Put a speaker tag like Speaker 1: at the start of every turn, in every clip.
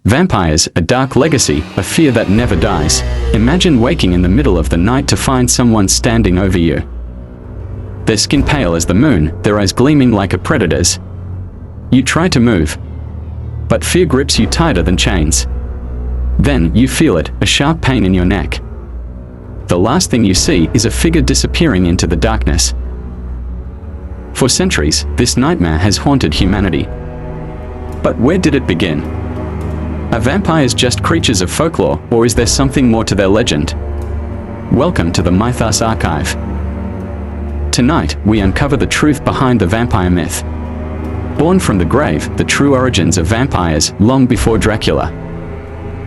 Speaker 1: Vampires, a dark legacy, a fear that never dies. Imagine waking in the middle of the night to find someone standing over you. Their skin pale as the moon, their eyes gleaming like a predator's. You try to move, but fear grips you tighter than chains. Then, you feel it, a sharp pain in your neck. The last thing you see is a figure disappearing into the darkness. For centuries, this nightmare has haunted humanity. But where did it begin? Are vampires just creatures of folklore, or is there something more to their legend? Welcome to the Mythos Archive. Tonight, we uncover the truth behind the vampire myth. Born from the grave, the true origins of vampires, long before Dracula.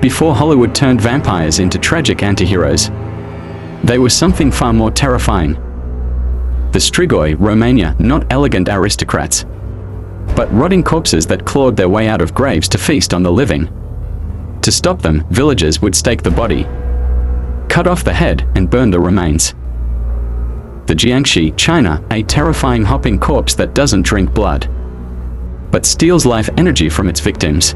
Speaker 1: Before Hollywood turned vampires into tragic antiheroes, they were something far more terrifying. The Strigoi, Romania, not elegant aristocrats, but rotting corpses that clawed their way out of graves to feast on the living. To stop them, villagers would stake the body, cut off the head, and burn the remains. The Jiangshi, China, a terrifying hopping corpse that doesn't drink blood, but steals life energy from its victims.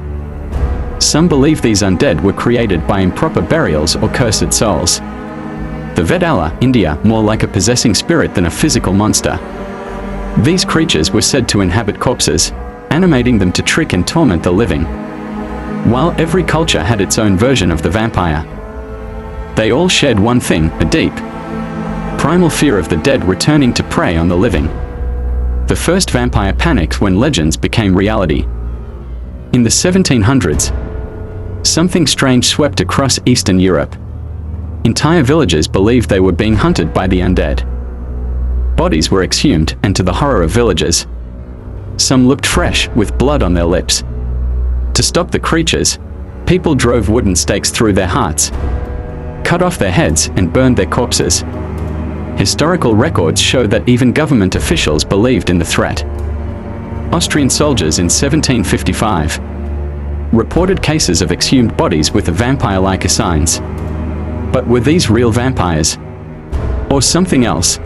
Speaker 1: Some believe these undead were created by improper burials or cursed souls. The Vedala, India, more like a possessing spirit than a physical monster. These creatures were said to inhabit corpses, animating them to trick and torment the living. While every culture had its own version of the vampire, they all shared one thing, a deep, primal fear of the dead returning to prey on the living. The first vampire panicked when legends became reality. In the 1700s, something strange swept across Eastern Europe. Entire villages believed they were being hunted by the undead. Bodies were exhumed, and to the horror of villagers, some looked fresh, with blood on their lips. To stop the creatures, people drove wooden stakes through their hearts, cut off their heads, and burned their corpses. Historical records show that even government officials believed in the threat. Austrian soldiers in 1755 reported cases of exhumed bodies with vampire-like signs. But were these real vampires, or something else?